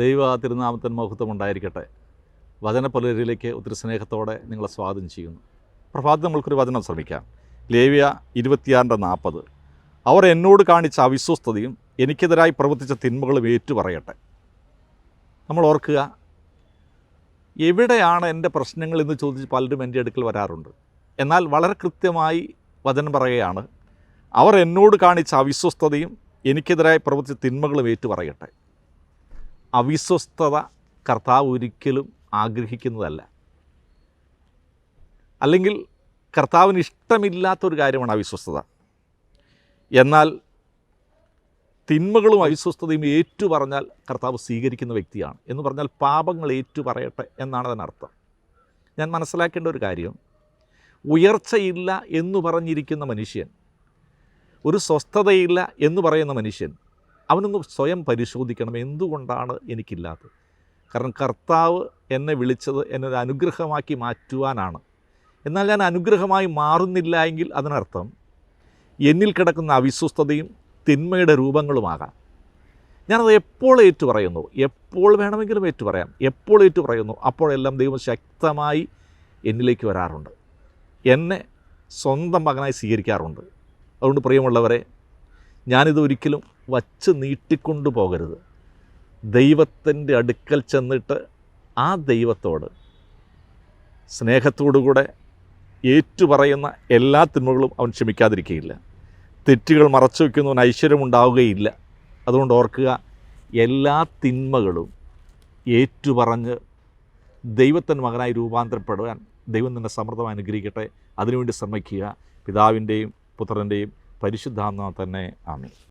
ദൈവ തിരുനാമത്തിന് മഹത്വം ഉണ്ടായിരിക്കട്ടെ. വചനപ്പലരിലേക്ക് ഒത്തിരി സ്നേഹത്തോടെ നിങ്ങളെ സ്വാഗതം ചെയ്യുന്നു. പ്രഭാതത്തിൽ നമ്മൾക്കൊരു വചനം ശ്രമിക്കാം. ലേവ്യ 26:40. അവർ എന്നോട് കാണിച്ച അവിശ്വസ്തതയും എനിക്കെതിരായി പ്രവർത്തിച്ച തിന്മകളും ഏറ്റുപറയട്ടെ. നമ്മൾ ഓർക്കുക, എവിടെയാണ് എൻ്റെ പ്രശ്നങ്ങൾ എന്ന് ചോദിച്ച് പലരും എൻ്റെ അടുക്കൽ വരാറുണ്ട്. എന്നാൽ വളരെ കൃത്യമായി വചനം പറയുകയാണ്, അവർ എന്നോട് കാണിച്ച അവിശ്വസ്തതയും എനിക്കെതിരായി പ്രവർത്തിച്ച തിന്മകളും ഏറ്റുപറയട്ടെ. അവിശ്വസ്തത കർത്താവ് ഒരിക്കലും ആഗ്രഹിക്കുന്നതല്ല. അല്ലെങ്കിൽ കർത്താവിന് ഇഷ്ടമില്ലാത്തൊരു കാര്യമാണ് അവിശ്വസ്തത. എന്നാൽ തിന്മകളും അവിശ്വസ്തതയും ഏറ്റുപറഞ്ഞാൽ കർത്താവ് സ്വീകരിക്കുന്ന വ്യക്തിയാണ്. എന്ന് പറഞ്ഞാൽ പാപങ്ങൾ ഏറ്റുപറയട്ടെ എന്നാണ് അതിനർത്ഥം. ഞാൻ മനസ്സിലാക്കേണ്ട ഒരു കാര്യം, ഉയർച്ചയില്ല എന്ന് പറഞ്ഞിരിക്കുന്ന മനുഷ്യൻ, ഒരു സ്വസ്ഥതയില്ല എന്ന് പറയുന്ന മനുഷ്യൻ, അവനൊന്ന് സ്വയം പരിശോധിക്കണം, എന്തുകൊണ്ടാണ് എനിക്കില്ലാത്തത്. കാരണം കർത്താവ് എന്നെ വിളിച്ചത് എന്നെ ഒരു അനുഗ്രഹമാക്കി മാറ്റുവാനാണ്. എന്നാൽ ഞാൻ അനുഗ്രഹമായി മാറുന്നില്ല എങ്കിൽ അതിനർത്ഥം എന്നിൽ കിടക്കുന്ന അവിശ്വസ്തതയും തിന്മയുടെ രൂപങ്ങളുമാകാം. ഞാനത് എപ്പോൾ ഏറ്റുപറയുന്നു, എപ്പോൾ വേണമെങ്കിലും ഏറ്റുപറയാം, എപ്പോൾ ഏറ്റുപറയുന്നു അപ്പോഴെല്ലാം ദൈവം ശക്തമായി എന്നിലേക്ക് വരാറുണ്ട്, എന്നെ സ്വന്തം മകനായി സ്വീകരിക്കാറുണ്ട്. അതുകൊണ്ട് പ്രിയമുള്ളവരെ, ഞാനിത് ഒരിക്കലും വച്ച് നീട്ടിക്കൊണ്ടു പോകരുത്. ദൈവത്തിൻ്റെ അടുക്കൽ ചെന്നിട്ട് ആ ദൈവത്തോട് സ്നേഹത്തോടുകൂടെ ഏറ്റുപറയുന്ന എല്ലാ തിന്മകളും അവൻ ക്ഷമിക്കാതിരിക്കുകയില്ല. തെറ്റുകൾ മറച്ചു വയ്ക്കുന്നവന് ഐശ്വര്യമുണ്ടാവുകയില്ല. അതുകൊണ്ട് ഓർക്കുക, എല്ലാ തിന്മകളും ഏറ്റുപറഞ്ഞ് ദൈവത്തിൻ്റെ മകനായി രൂപാന്തരപ്പെടുവാൻ ദൈവം നിന്നെ സമൃദ്ധമായി അനുഗ്രഹിക്കട്ടെ. അതിനുവേണ്ടി ശ്രമിക്കുക. പിതാവിൻ്റെയും പുത്രൻ്റെയും പരിശുദ്ധാത്മാവ് തന്നെ. ആമേൻ.